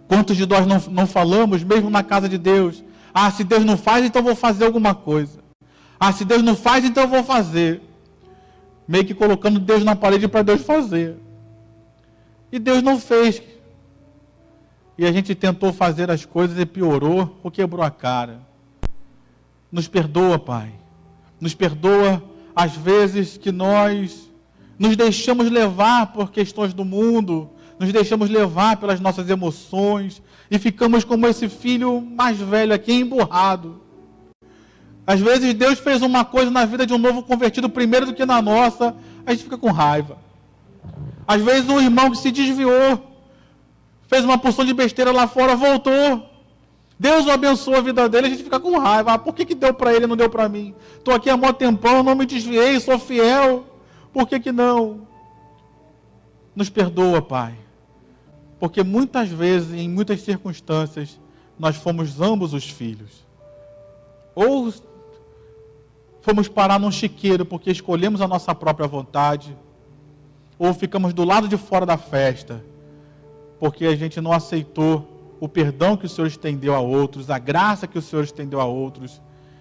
Quantos de nós não falamos, mesmo na casa de Deus: ah, se Deus não faz, então eu vou fazer alguma coisa. Ah, se Deus não faz, então eu vou fazer. Meio que colocando Deus na parede para Deus fazer. E Deus não fez. E a gente tentou fazer as coisas e piorou ou quebrou a cara. Nos perdoa, Pai. Nos perdoa às vezes que nós nos deixamos levar por questões do mundo, nos deixamos levar pelas nossas emoções e ficamos como esse filho mais velho aqui, emburrado. Às vezes Deus fez uma coisa na vida de um novo convertido primeiro do que na nossa, a gente fica com raiva. Às vezes um irmão que se desviou, fez uma porção de besteira lá fora, voltou. Deus o abençoou a vida dele, a gente fica com raiva. Ah, por que deu para ele e não deu para mim? Estou aqui há muito tempão, não me desviei, sou fiel. Por que não? Nos perdoa, Pai. Porque muitas vezes, em muitas circunstâncias, nós fomos ambos os filhos. Ou fomos parar num chiqueiro porque escolhemos a nossa própria vontade, ou ficamos do lado de fora da festa, porque a gente não aceitou o perdão que o Senhor estendeu a outros, a graça que o Senhor estendeu a outros,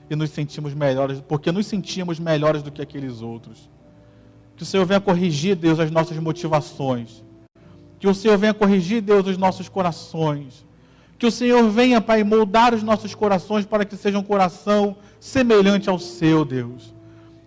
e nos sentimos melhores, porque nos sentíamos melhores do que aqueles outros. Que o Senhor venha corrigir, Deus, as nossas motivações. Que o Senhor venha corrigir, Deus, os nossos corações. Que o Senhor venha, Pai, moldar os nossos corações para que seja um coração semelhante ao seu, Deus.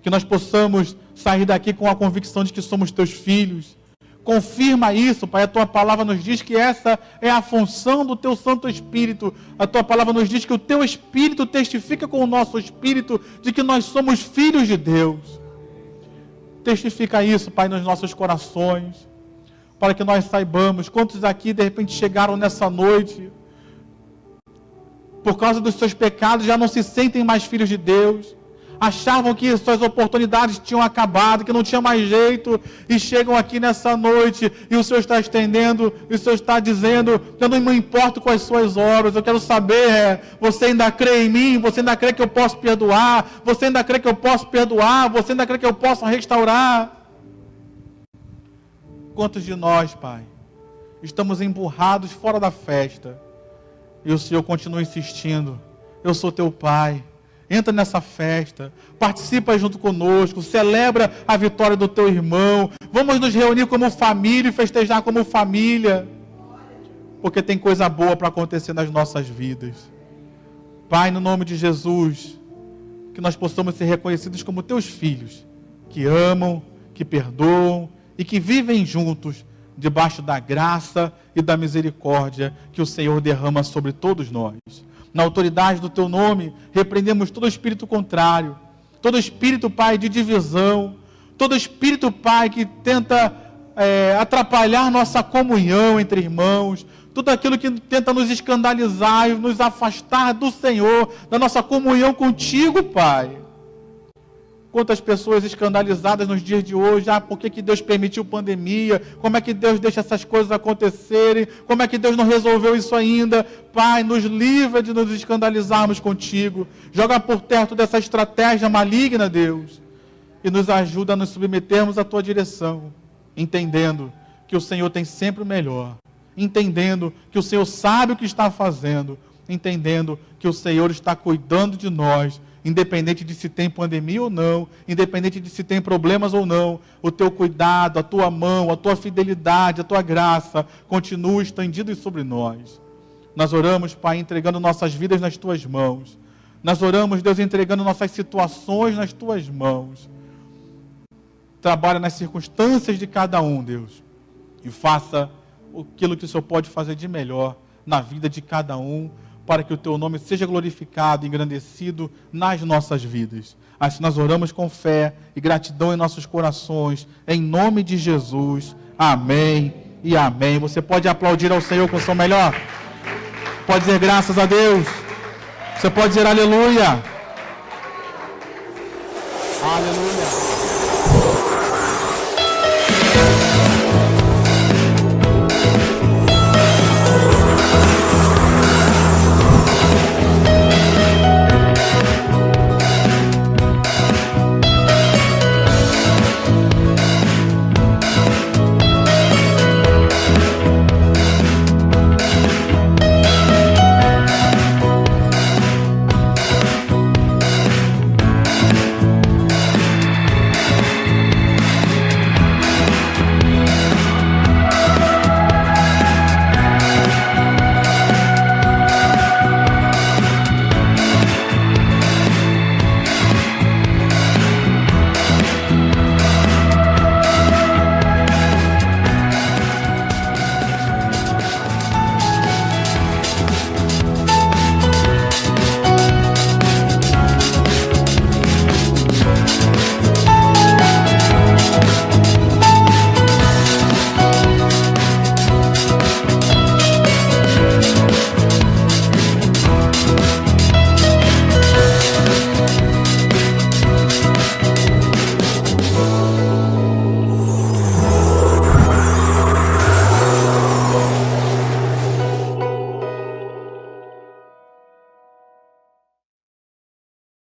Que nós possamos sair daqui com a convicção de que somos teus filhos. Confirma isso, Pai. A tua palavra nos diz que essa é a função do teu Santo Espírito. A tua palavra nos diz que o teu Espírito testifica com o nosso Espírito de que nós somos filhos de Deus. Testifica isso, Pai, nos nossos corações, para que nós saibamos quantos aqui de repente chegaram nessa noite, por causa dos seus pecados, já não se sentem mais filhos de Deus. achavam que suas oportunidades tinham acabado, que não tinha mais jeito, e chegam aqui nessa noite, e o Senhor está estendendo, e o Senhor está dizendo, eu não me importo com as suas obras, eu quero saber, você ainda crê em mim? Você ainda crê que eu posso perdoar? Você ainda crê que eu posso perdoar? Você ainda crê que eu posso restaurar? Quantos de nós, Pai, estamos emburrados fora da festa, e o Senhor continua insistindo, eu sou teu Pai, entra nessa festa, participa junto conosco, celebra a vitória do teu irmão, vamos nos reunir como família e festejar como família, porque tem coisa boa para acontecer nas nossas vidas. Pai, no nome de Jesus, que nós possamos ser reconhecidos como teus filhos, que amam, que perdoam e que vivem juntos, debaixo da graça e da misericórdia que o Senhor derrama sobre todos nós. Na autoridade do teu nome, repreendemos todo espírito contrário, todo espírito, Pai, de divisão, todo espírito, Pai, que tenta atrapalhar nossa comunhão entre irmãos, tudo aquilo que tenta nos escandalizar e nos afastar do Senhor, da nossa comunhão contigo, Pai. Quantas pessoas escandalizadas nos dias de hoje, por que Deus permitiu pandemia, como é que Deus deixa essas coisas acontecerem, como é que Deus não resolveu isso ainda? Pai, nos livra de nos escandalizarmos contigo, joga por terra toda essa estratégia maligna, Deus, e nos ajuda a nos submetermos à tua direção, entendendo que o Senhor tem sempre o melhor, entendendo que o Senhor sabe o que está fazendo, entendendo que o Senhor está cuidando de nós, independente de se tem pandemia ou não, independente de se tem problemas ou não, o teu cuidado, a tua mão, a tua fidelidade, a tua graça continua estendidos sobre nós. Nós oramos, Pai, entregando nossas vidas nas tuas mãos. Nós oramos, Deus, entregando nossas situações nas tuas mãos. Trabalha nas circunstâncias de cada um, Deus, e faça aquilo que o Senhor pode fazer de melhor na vida de cada um, para que o teu nome seja glorificado e engrandecido nas nossas vidas. Assim nós oramos com fé e gratidão em nossos corações, em nome de Jesus. Amém e amém. Você pode aplaudir ao Senhor com o som melhor? Pode dizer graças a Deus. Você pode dizer aleluia. Aleluia.